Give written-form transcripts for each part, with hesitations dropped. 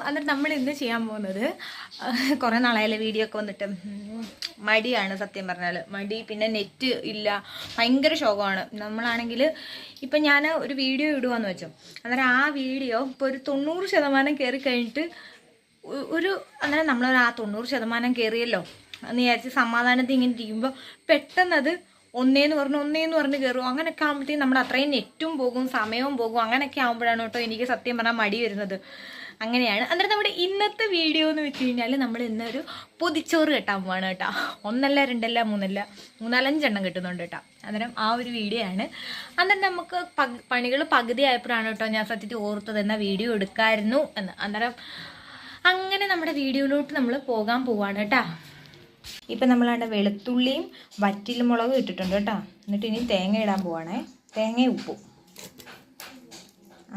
എന്നിട്ട് നമ്മൾ ഇന്ന് ചെയ്യാൻ പോകുന്നത് കുറേ നാളായാലും വീഡിയോ ഒക്കെ വന്നിട്ട് മടിയാണ് സത്യം പറഞ്ഞാൽ. മടി, പിന്നെ നെറ്റ് ഇല്ല, ഭയങ്കര ശോകമാണ്. നമ്മളാണെങ്കിൽ ഇപ്പം ഞാൻ ഒരു വീഡിയോ ഇടുകയെന്ന് വെച്ചോ, അന്നേരം ആ വീഡിയോ ഇപ്പോൾ ഒരു 90% കയറി കഴിഞ്ഞിട്ട് അന്നേരം നമ്മളൊരു 90% കയറിയല്ലോ എന്ന് വിചാരിച്ച് സമാധാനത്തിൽ ഇങ്ങനെ ഇരിക്കുമ്പോൾ പെട്ടെന്നത് ഒന്നേന്ന് പറഞ്ഞ് കയറും. അങ്ങനെയൊക്കെ ആകുമ്പോഴത്തേക്കും നമ്മുടെ അത്രയും നെറ്റും പോകും, സമയവും പോകും. അങ്ങനെയൊക്കെ ആകുമ്പോഴാണ് കേട്ടോ എനിക്ക് സത്യം പറഞ്ഞാൽ മടി വരുന്നത്. അങ്ങനെയാണ്. അന്നേരം നമ്മുടെ ഇന്നത്തെ വീഡിയോ എന്ന് വെച്ച് കഴിഞ്ഞാൽ നമ്മൾ ഇന്നൊരു പൊതിച്ചോറ് കെട്ടാൻ പോവാണ് കേട്ടോ. 1 അല്ല 2 അല്ല 3 അല്ല 4 5 എണ്ണം കിട്ടുന്നുണ്ട് കേട്ടോ. അന്നേരം ആ ഒരു വീഡിയോ ആണ്. അന്നേരം നമുക്ക് പണികൾ പകുതി ആയപ്പോഴാണ് കേട്ടോ ഞാൻ സത്യത്തിൽ ഓർത്തത് എന്നാൽ വീഡിയോ എടുക്കാമായിരുന്നു എന്ന്. അന്നേരം അങ്ങനെ നമ്മുടെ വീഡിയോയിലോട്ട് നമ്മൾ പോകാൻ പോവാണ് കേട്ടോ. ഇപ്പം നമ്മളാണ്ട് വെളുത്തുള്ളിയും വറ്റൽമുളകും ഇട്ടിട്ടുണ്ട് കേട്ടോ. എന്നിട്ട് ഇനി തേങ്ങ ഇടാൻ പോവാണേ. തേങ്ങയും ഉപ്പും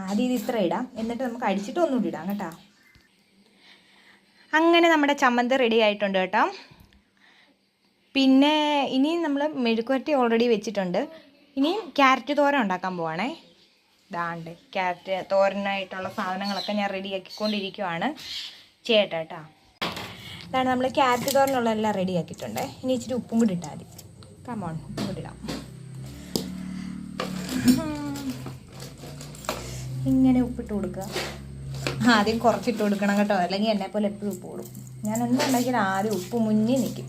ആദ്യം ഇത് ഇത്ര ഇടാം, എന്നിട്ട് നമുക്ക് അടിച്ചിട്ട് ഒന്നുകൂടി ഇടാം കേട്ടോ. അങ്ങനെ നമ്മുടെ ചമ്മന്തി റെഡി ആയിട്ടുണ്ട് കേട്ടോ. പിന്നെ ഇനി നമ്മൾ മെഴുക്കുവരട്ടി ഓൾറെഡി വെച്ചിട്ടുണ്ട്. ഇനിയും ക്യാരറ്റ് തോരൻ ഉണ്ടാക്കാൻ പോവാണേ. ഇതാണ്ട് ക്യാരറ്റ് തോരനായിട്ടുള്ള സാധനങ്ങളൊക്കെ ഞാൻ റെഡിയാക്കിക്കൊണ്ടിരിക്കുവാണ്. ചേട്ടാ കേട്ടോ. ഇതാണ് നമ്മൾ ക്യാരറ്റ് തോരനുള്ള എല്ലാം റെഡി ആക്കിയിട്ടുണ്ട്. ഇനി ഇച്ചിരി ഉപ്പും കൂടി ഇട്ടാൽ മതി. കമോൺ, ഉപ്പും കൂടി ഇടാം. ഇങ്ങനെ ഉപ്പിട്ട് കൊടുക്കുക. ആദ്യം കുറച്ചിട്ട് കൊടുക്കണം കേട്ടോ, അല്ലെങ്കിൽ എന്നെ പോലെ എപ്പോഴും ഉപ്പ് കൊടുക്കും. ഞാൻ എന്തുണ്ടാക്കിയാലും ആദ്യം ഉപ്പ് മുന്നിൽ നിൽക്കും.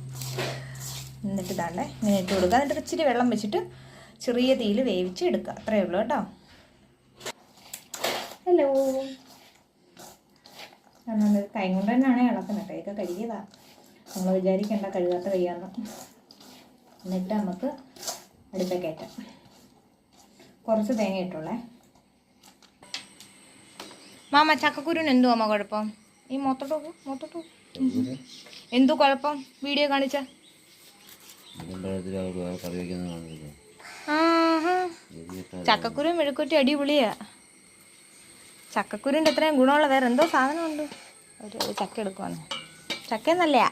എന്നിട്ട് ഇതാണ്ടേ ഇങ്ങനെ ഇട്ട് കൊടുക്കുക. എന്നിട്ട് ഇച്ചിരി വെള്ളം വെച്ചിട്ട് ചെറിയ തീയിൽ വേവിച്ച് എടുക്കുക. അത്രയേ ഉള്ളൂ കേട്ടോ. ഹലോ, കൈ കൊണ്ട് തന്നെയാണ് ഇളക്കുന്നത്. കൈയൊക്കെ കഴുകിയതാ, നമ്മൾ വിചാരിക്കേണ്ട കഴുകാത്ത കൈയാന്ന്. എന്നിട്ട് നമുക്ക് അടുപ്പേ കയറ്റാം. കുറച്ച് തേങ്ങ ഇട്ടുള്ളേ. മാമ ചക്കക്കുരുവിന് എന്തു അമ്മ കുഴപ്പം? ഈ മൊത്തോട്ടു എന്തു കുഴപ്പം? വീഡിയോ കാണിച്ച ചക്കക്കുരു മെഴുക്കുറ്റി അടിപൊളിയാ. ചക്കക്കുരുവിൻ്റെ അത്രയും ഗുണമുള്ള വേറെ എന്തോ സാധനമുണ്ട്. ഒരു ചക്ക എടുക്കുവാണ്. ചക്ക നല്ലയാ.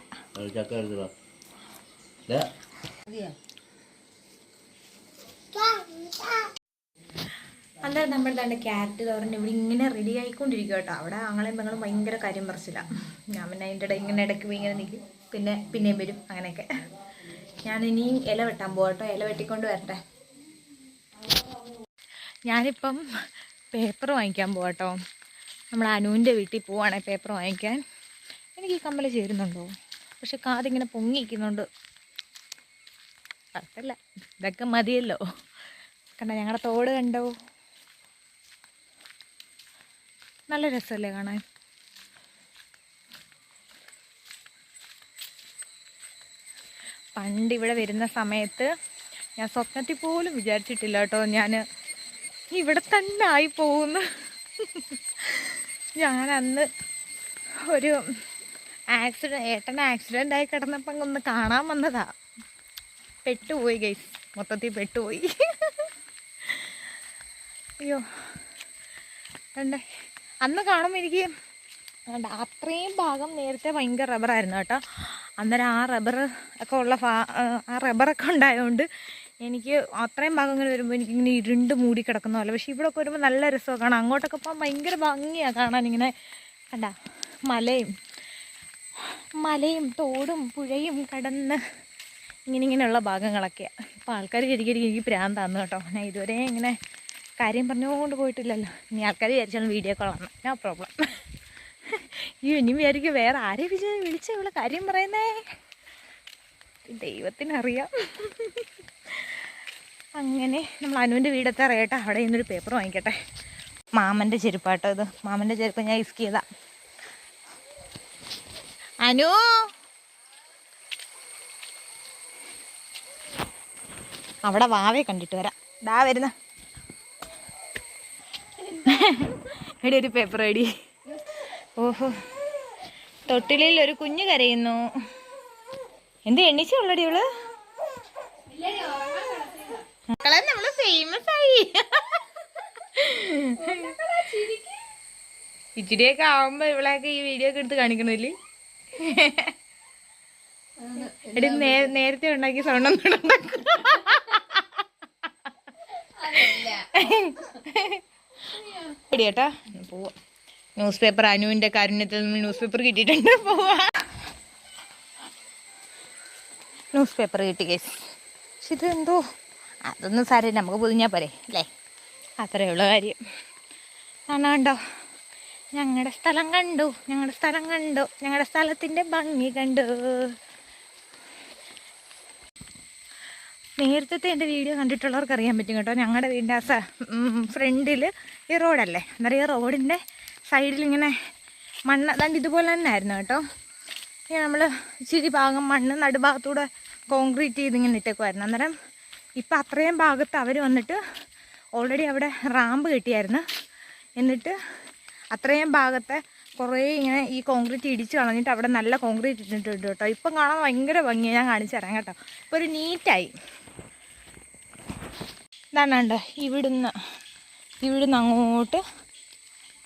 അന്നേരം നമ്മുടെ തന്നെ ക്യാരറ്റ് തോരൻ ഇവിടെ ഇങ്ങനെ റെഡി ആയിക്കൊണ്ടിരിക്കും കേട്ടോ. അവിടെ ആങ്ങളെയും പെങ്ങളും ഭയങ്കര കാര്യം പറിച്ചില്ല. ഞാൻ പിന്നെ അതിൻ്റെ ഇടയിൽ ഇങ്ങനെ ഇടയ്ക്ക് പോയി ഇങ്ങനെ നിൽക്കും. പിന്നെയും വരും. അങ്ങനെയൊക്കെ ഞാൻ ഇനിയും ഇല വെട്ടാൻ പോകാം കേട്ടോ. ഇല വെട്ടിക്കൊണ്ട് വരട്ടെ. ഞാനിപ്പം പേപ്പർ വാങ്ങിക്കാൻ പോവാം കേട്ടോ. നമ്മൾ അനുവിൻ്റെ വീട്ടിൽ പോവാണേ പേപ്പർ വാങ്ങിക്കാൻ. എനിക്ക് ഈ കമ്മൽ ചേരുന്നുണ്ടോ? പക്ഷെ കാതിങ്ങനെ പൊങ്ങിയിരിക്കുന്നുണ്ട്. കുഴപ്പമില്ല, ഇതൊക്കെ മതിയല്ലോ. കണ്ടോ ഞങ്ങളുടെ തോട് കണ്ടോ? നല്ല രസമല്ലേ കാണാൻ? പണ്ടിവിടെ വരുന്ന സമയത്ത് ഞാൻ സ്വപ്നത്തിൽ പോലും വിചാരിച്ചിട്ടില്ല കേട്ടോ ഞാൻ ഇവിടെ തന്നെ ആയിപ്പോകുന്നു. ഞാൻ അന്ന് ഒരു ഏട്ടന് ആക്സിഡൻ്റ് ആയി കിടന്നപ്പോൾ അങ്ങൊന്ന് കാണാൻ വന്നതാ. പെട്ടുപോയി ഗൈസ്, മൊത്തത്തിൽ പെട്ടുപോയി. അയ്യോ കണ്ടേ, അന്ന് കാണുമ്പോൾ എനിക്ക് അത്രയും ഭാഗം നേരത്തെ ഭയങ്കര റബ്ബറായിരുന്നു കേട്ടോ. അന്നേരം ആ റബ്ബറൊക്കെ ഉണ്ടായതുകൊണ്ട് എനിക്ക് അത്രയും ഭാഗം ഇങ്ങനെ വരുമ്പോൾ എനിക്കിങ്ങനെ ഇരുണ്ട് മൂടി കിടക്കുന്ന പോലെ. പക്ഷേ ഇവിടെയൊക്കെ വരുമ്പോൾ നല്ല രസമൊക്കെ കാണാം. അങ്ങോട്ടൊക്കെ പോകാൻ ഭയങ്കര ഭംഗിയാണ് കാണാൻ. ഇങ്ങനെ കണ്ട മലയും തോടും പുഴയും കടന്ന് ഇങ്ങനെയുള്ള ഭാഗങ്ങളൊക്കെയാണ്. ഇപ്പോൾ ആൾക്കാർ ശരിക്കും എനിക്ക് ഭ്രാന്താന്ന് കേട്ടോ. ഞാൻ ഇതുവരെ ഇങ്ങനെ കാര്യം പറഞ്ഞുകൊണ്ട് പോയിട്ടില്ലല്ലോ. ഇനി ആൾക്കാർ വിചാരിച്ചാലും വീഡിയോ കോളാണ്, നോ പ്രോബ്ലം. ഇനി വിചാരിക്കും വേറെ ആരെ വിളിച്ച ഇവിടെ കാര്യം പറയുന്നേ, ദൈവത്തിനറിയാം. അങ്ങനെ നമ്മൾ അനുവിൻ്റെ വീടെത്താറേട്ടാ. അവിടെ നിന്നൊരു പേപ്പർ വാങ്ങിക്കട്ടെ. മാമൻ്റെ ചെരുപ്പാട്ടോ ഇത്. മാമൻ്റെ ചെരുപ്പ് ഞാൻ യൂസ് ചെയ്താ. അനു അവിടെ വാവയെ കണ്ടിട്ട് വരാം. ദാ വരുന്ന എടി ഒരു പേപ്പർ എടി. ഓഹോ, തൊട്ടിലിൽ ഒരു കുഞ്ഞ് കരയുന്നു. എന്ത് എണ്ണിച്ചുള്ളടി ഇവള്? മക്കളെ നമ്മള് ഫേമസ് ആയി. ഇച്ചിരിയൊക്കെ ആവുമ്പോ ഇവളൊക്കെ ഈ വീഡിയോ ഒക്കെ എടുത്ത് കാണിക്കണില്ലേ? എടി നേരത്തെ ഉണ്ടാക്കിയ സൗണ്ട് ഒന്നും ഉണ്ടാക്കും. എടി ഏട്ടാ പോവാ. ന്യൂസ് പേപ്പർ അനുവിൻ്റെ കാരുണ്യത്തിൽ നിന്ന് ന്യൂസ് പേപ്പർ കിട്ടിയിട്ടുണ്ട്. പോവാ ന്യൂസ് പേപ്പർ കിട്ടി കേസ്. പക്ഷെ ഇത് എന്തോ അതൊന്നും സാരമില്ല, നമുക്ക് പൊതിഞ്ഞാൽ പോരെ അല്ലേ, അത്രയുള്ള കാര്യം. കണ്ടോ ഞങ്ങളുടെ സ്ഥലം കണ്ടു, ഞങ്ങളുടെ സ്ഥലം കണ്ടു, ഞങ്ങളുടെ സ്ഥലത്തിൻ്റെ ഭംഗി കണ്ടു. നേരത്തെ എൻ്റെ വീഡിയോ കണ്ടിട്ടുള്ളവർക്ക് അറിയാൻ പറ്റും കേട്ടോ. ഞങ്ങളുടെ വീടിൻ്റെ ഫ്രണ്ടിൽ ഈ റോഡല്ലേ, എന്താ പറയുക, റോഡിൻ്റെ സൈഡിൽ ഇങ്ങനെ മണ്ണ് ദാണ്ട് ഇതുപോലെ തന്നെ ആയിരുന്നു കേട്ടോ. ഇങ്ങനെ നമ്മൾ ഇച്ചിരി ഭാഗം മണ്ണ് നടുഭാഗത്തൂടെ കോൺക്രീറ്റ് ചെയ്ത് ഇങ്ങനെ ഇട്ടേക്കുമായിരുന്നു. അന്നേരം ഇപ്പം അത്രയും ഭാഗത്ത് അവർ വന്നിട്ട് ഓൾറെഡി അവിടെ റാമ്പ് കെട്ടിയായിരുന്നു. എന്നിട്ട് അത്രയും ഭാഗത്തെ കുറേ ഇങ്ങനെ ഈ കോൺക്രീറ്റ് ഇടിച്ച് കളഞ്ഞിട്ട് അവിടെ നല്ല കോൺക്രീറ്റ് ഇട്ടിട്ടുണ്ട് കേട്ടോ. ഇപ്പം കാണാൻ ഭയങ്കര ഭംഗിയാണ്, ഞാൻ കാണിച്ചു തരാം കേട്ടോ. ഇപ്പോൾ ഒരു നീറ്റായി. ഇതാണ്ട് ഇവിടുന്ന് അങ്ങോട്ട്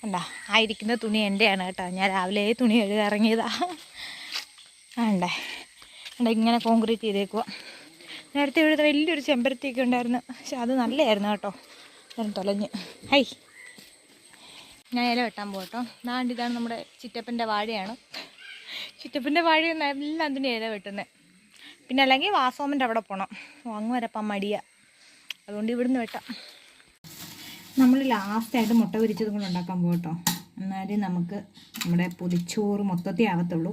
കണ്ടാ ആയിരിക്കുന്ന തുണി എൻ്റെയാണ് കേട്ടോ. ഞാൻ രാവിലെ തുണി കഴുകി ഇറങ്ങിയതാ. വേണ്ടേ കണ്ട ഇങ്ങനെ കോൺക്രീറ്റ് ചെയ്തേക്കുക. നേരത്തെ ഇവിടുത്തെ വലിയൊരു ചെമ്പരത്തിയൊക്കെ ഉണ്ടായിരുന്നു, പക്ഷെ അത് നല്ലതായിരുന്നു കേട്ടോ. ഞാൻ തൊലഞ്ഞ് ഞാൻ ഇല വെട്ടാൻ പോകട്ടോ. ഇതാണ് നമ്മുടെ ചിറ്റപ്പൻ്റെ വാഴയാണ്. ചിറ്റപ്പൻ്റെ വാഴയൊന്നും എല്ലാം അതിൻ്റെ ഇല വെട്ടുന്നത്. പിന്നെ അല്ലെങ്കിൽ വാസോമൻ്റെ അവിടെ പോകണം, അങ്ങ് വരപ്പം മടിയ, അതുകൊണ്ട് ഇവിടുന്ന് വെട്ടാം. നമ്മൾ ലാസ്റ്റായിട്ട് മുട്ട പൊരിച്ചത് കൊണ്ട് ഉണ്ടാക്കാൻ പോകട്ടോ. എന്നാലും നമുക്ക് നമ്മുടെ പൊതിച്ചോറ് മൊത്തത്തിൽ ആവത്തുള്ളൂ.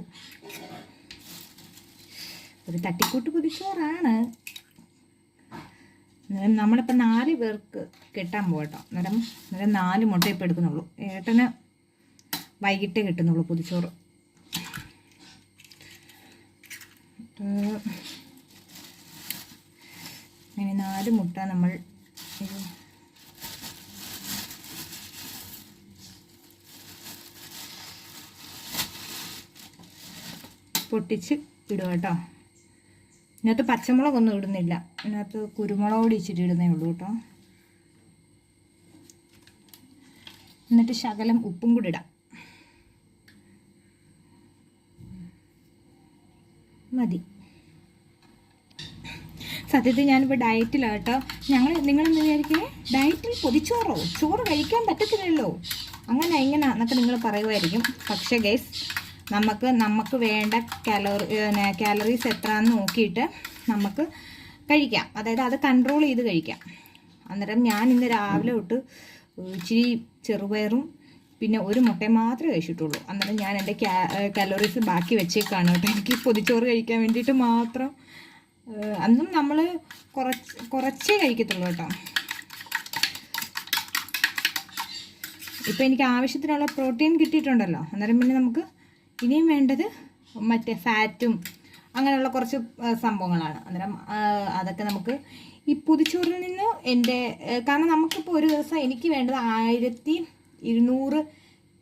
ഒരു തട്ടിക്കൂട്ട് പൊതിച്ചോറാണ്. അന്നേരം നമ്മളിപ്പോൾ 4 പേർക്ക് കെട്ടാൻ പോകട്ടോ. അന്നേരം 4 മുട്ട ഇപ്പം എടുക്കുന്നുള്ളൂ. ഏട്ടന് വൈകിട്ടേ കിട്ടുന്നുള്ളൂ പൊതിച്ചോറ്. അങ്ങനെ 4 മുട്ട നമ്മൾ പൊട്ടിച്ച് ഇടുക കേട്ടോ. ഇതിനകത്ത് പച്ചമുളകൊന്നും ഇടുന്നില്ല, ഇതിനകത്ത് കുരുമുളക് പൊടി ഇച്ചിരി ഇടുന്നേ ഉള്ളൂ കേട്ടോ. എന്നിട്ട് ശകലം ഉപ്പും കൂടി ഇടാം, മതി. സത്യത്തിൽ ഞാനിപ്പോൾ ഡയറ്റിലാണ് കേട്ടോ. നിങ്ങളെന്ന് വിചാരിക്കണേ ഡയറ്റിൽ പൊതിച്ചോറോ, ചോറ് കഴിക്കാൻ പറ്റത്തില്ലല്ലോ അങ്ങനെ ഇങ്ങനെ എന്നൊക്കെ നിങ്ങൾ പറയുമായിരിക്കും. പക്ഷേ ഗൈസ് നമുക്ക് വേണ്ട കാലറീസ് എത്രയാണെന്ന് നോക്കിയിട്ട് നമുക്ക് കഴിക്കാം. അതായത് അത് കൺട്രോൾ ചെയ്ത് കഴിക്കാം. അന്നേരം ഞാൻ ഇന്ന് രാവിലെ തൊട്ട് ഇച്ചിരി ചെറുപയറും പിന്നെ ഒരു മുട്ടയും മാത്രമേ കഴിച്ചിട്ടുള്ളൂ. അന്നേരം ഞാൻ എൻ്റെ കാലറീസ് ബാക്കി വെച്ചേക്കാണ് കേട്ടോ, എനിക്ക് പൊതിച്ചോറ് കഴിക്കാൻ വേണ്ടിയിട്ട് മാത്രം. അന്നും നമ്മൾ കുറച്ചേ കഴിക്കത്തുള്ളൂ കേട്ടോ. ഇപ്പം എനിക്ക് ആവശ്യത്തിനുള്ള പ്രോട്ടീൻ കിട്ടിയിട്ടുണ്ടല്ലോ. അന്നേരം പിന്നെ നമുക്ക് ഇനിയും വേണ്ടത് മറ്റേ ഫാറ്റും അങ്ങനെയുള്ള കുറച്ച് സംഭവങ്ങളാണ്. അന്നേരം അതൊക്കെ നമുക്ക് ഈ പൊതിച്ചോറിൽ നിന്ന് കാരണം നമുക്കിപ്പോൾ ഒരു ദിവസം എനിക്ക് വേണ്ടത് 1200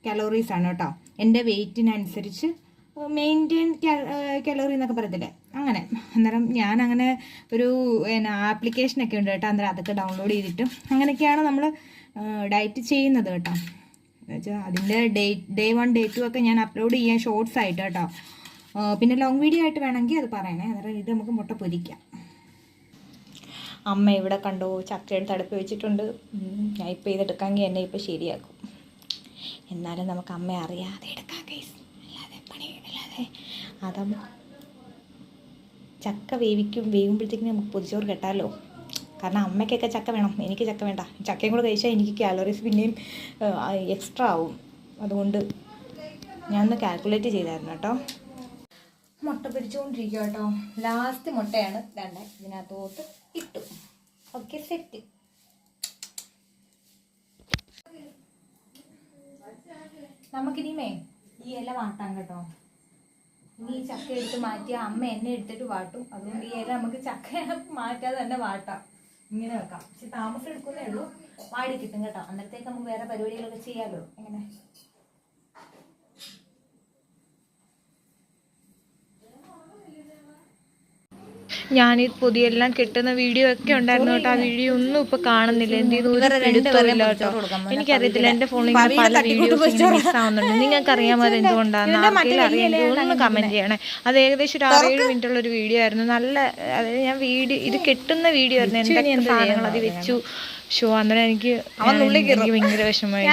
കലോറീസാണ് കേട്ടോ. എൻ്റെ വെയ്റ്റിനനുസരിച്ച് മെയിൻറ്റെയിൻ കലോറി എന്നൊക്കെ പറയത്തില്ലേ, അങ്ങനെ. അന്നേരം ഞാനങ്ങനെ ഒരു ആപ്ലിക്കേഷനൊക്കെ ഉണ്ട് കേട്ടോ. അന്നേരം അതൊക്കെ ഡൗൺലോഡ് ചെയ്തിട്ട് അങ്ങനെയൊക്കെയാണ് നമ്മൾ ഡയറ്റ് ചെയ്യുന്നത് കേട്ടോ. എന്നുവെച്ചാൽ അതിൻ്റെ ഡേ 1 ഡേ 2 ഒക്കെ ഞാൻ അപ്ലോഡ് ചെയ്യാൻ ഷോർട്സ് ആയിട്ട് കേട്ടോ. പിന്നെ ലോങ് വീഡിയോ ആയിട്ട് വേണമെങ്കിൽ അത് പറയണേ. അന്നേരം ഇത് നമുക്ക് മുട്ട പൊരിക്കാം. അമ്മ ഇവിടെ കണ്ടോ ചക്കയെടുത്ത് അടുപ്പ് വെച്ചിട്ടുണ്ട്. ഞാൻ ഇപ്പോൾ ഇതെടുക്കാമെങ്കിൽ എന്നെ ഇപ്പോൾ ശരിയാക്കും. എന്നാലും നമുക്ക് അമ്മ അറിയാതെ എടുക്കാം ഗൈസ്, അല്ലാതെ അതാകുമ്പോൾ ചക്ക വേകുമ്പോഴത്തേക്കും നമുക്ക് പൊതിച്ചോറ് കെട്ടാമല്ലോ. കാരണം അമ്മയ്ക്കൊക്കെ ചക്ക വേണം, എനിക്ക് ചക്ക വേണ്ട. ചക്കയും കൂടെ കഴിച്ചാൽ എനിക്ക് കാലറീസ് പിന്നെയും എക്സ്ട്രാ ആവും. അതുകൊണ്ട് ഞാനൊന്ന് കാൽക്കുലേറ്റ് ചെയ്തായിരുന്നു കേട്ടോ. മുട്ട പൊരിച്ചുകൊണ്ടിരിക്കുക കേട്ടോ. ലാസ്റ്റ് മുട്ടയാണ് ഇതിനകത്തോട്ട് ഇട്ടു. Okay, set. നമുക്കിനിമേ ഈ ഇല വാട്ടാം കേട്ടോ. ഇനി ഈ ചക്ക എടുത്ത് മാറ്റിയ അമ്മ എന്നെ എടുത്തിട്ട് വാട്ടും. അതുകൊണ്ട് ഈ ഇല നമുക്ക് ചക്ക മാറ്റാതെ തന്നെ വാട്ടാം. ഇങ്ങനെ വെക്കാം. പക്ഷെ താമസം എടുക്കുന്നേ ഉള്ളൂ, വാടി കിട്ടും കേട്ടോ. അന്നേരത്തേക്ക് നമുക്ക് വേറെ പരിപാടികളൊക്കെ ചെയ്യാമല്ലോ. എങ്ങനെ ഞാനീ പൊതിയെല്ലാം കെട്ടുന്ന വീഡിയോ ഒക്കെ ഉണ്ടായിരുന്നു കേട്ടോ. ആ വീഡിയോ ഒന്നും ഇപ്പൊ കാണുന്നില്ല. എന്ത് ചെയ്തു എടുത്തില്ല കേട്ടോ. എനിക്കറിയത്തില്ല, എന്റെ ഫോണിൽ പല വീഡിയോസ് മിസ് ആവുന്നുണ്ട്. നിങ്ങൾക്ക് അറിയാമോ അത് എന്തുകൊണ്ടാണ്? ആർക്കെങ്കിലും അറിയാമെങ്കിൽ ഒന്ന് കമന്റ് ചെയ്യണേ. അത് ഏകദേശം ഒരു 6-7 മിനിറ്റുള്ള ഒരു വീഡിയോ ആയിരുന്നു. നല്ല, അതായത് ഞാൻ ഇത് കെട്ടുന്ന വീഡിയോ ആയിരുന്നു. എന്തൊക്കെ സാധനങ്ങൾ അത് വെച്ചു ഷോ. അന്നേരം എനിക്ക് ഭയങ്കര വിഷമമായി.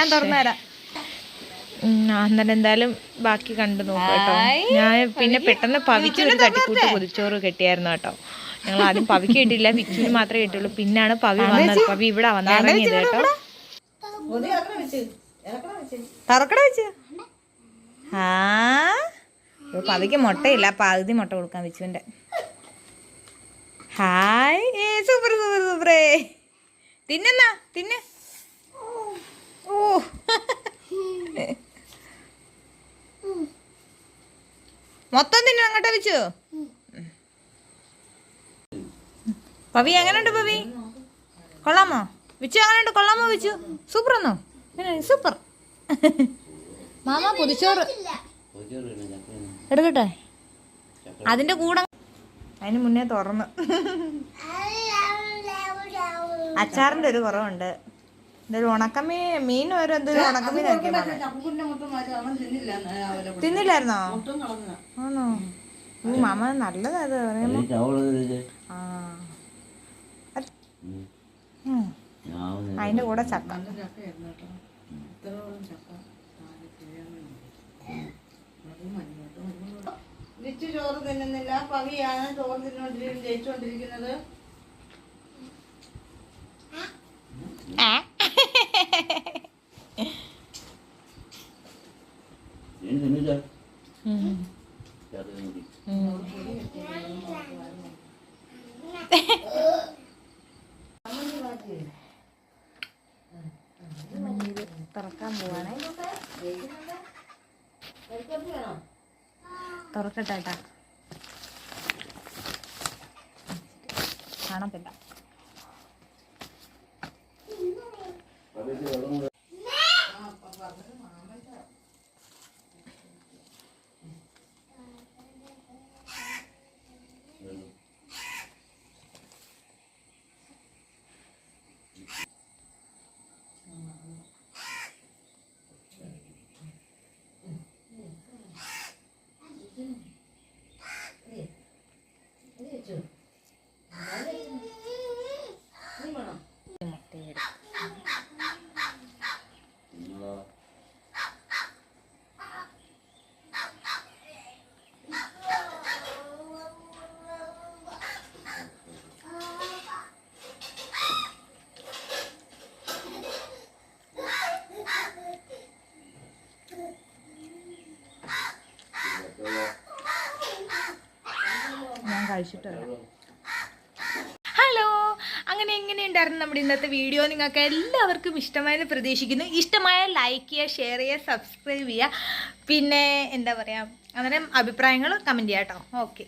അന്നേരം എന്തായാലും ബാക്കി കണ്ടു നോക്കാം കേട്ടോ. ഞാൻ പിന്നെ പെട്ടെന്ന് പവിക്ക് ഒരു തട്ടിക്കൂട്ട് പൊതിച്ചോറ് കെട്ടിയായിരുന്നു കേട്ടോ. ഞങ്ങൾ ആദ്യം പവിക്ക് കിട്ടിയില്ല, വിച്ചുവിന് മാത്രമേ കിട്ടുള്ളൂ. പിന്നാണ് പവി വന്നത്. പവി ഇവിടെ വന്നിറങ്ങിയത് കേട്ടോ. തറക്കട വെച്ച് പവിക്ക് മുട്ടയില്ല, പകുതി മുട്ട കൊടുക്കാൻ വിച്ചുവിന്റെ. ഹായ്, സൂപ്പർ സൂപ്പർ സൂപ്പറേ. തിന്നെന്നാ തിന്നെ. ഓ മൊത്തം തിന്നെ അങ്ങോട്ട് വെച്ചു. പവി എങ്ങനെയുണ്ട് പവി? കൊള്ളാമോ വിച്ചു? എങ്ങനെയുണ്ട്? കൊള്ളാമോ വിച്ചു? സൂപ്പറാന്നോ? സൂപ്പർ. മാമ പൊതിച്ചോറ് എടുക്കട്ടെ? അതിന്റെ കൂടെ അതിന് മുന്നേ തുറന്ന്. അച്ചാറിന്റെ ഒരു കുറവുണ്ട്. എന്തൊരു ഉണക്കമീൻ, മീൻ വരെ എന്തൊരു ഉണക്കമീൻ തിന്നില്ലായിരുന്നോ? ആണോ? മാമ നല്ലതാ അത് പറയുമ്പോ. അതിന്റെ കൂടെ ചക്ക. ചോറ് തിന്നുന്നില്ല, പവിയാണ് ചോറ് ജയിച്ചോണ്ടിരിക്കുന്നത്. തുറക്കാൻ പോവാണേ. തുറക്കട്ടെ, കാണത്തില്ല. ഞാൻ കഴിച്ചിട്ട്. ഹലോ, അങ്ങനെ എങ്ങനെയുണ്ടായിരുന്നു നമ്മുടെ ഇന്നത്തെ വീഡിയോ? നിങ്ങൾക്ക് എല്ലാവർക്കും ഇഷ്ടമായെന്ന് പ്രതീക്ഷിക്കുന്നു. ഇഷ്ടമായ ലൈക്ക് ചെയ്യുക, ഷെയർ ചെയ്യുക, സബ്സ്ക്രൈബ് ചെയ്യുക. പിന്നെ എന്താ പറയുക, അന്നേരം അഭിപ്രായങ്ങൾ കമൻറ്റ് ചെയ്യാം കേട്ടോ. ഓക്കെ.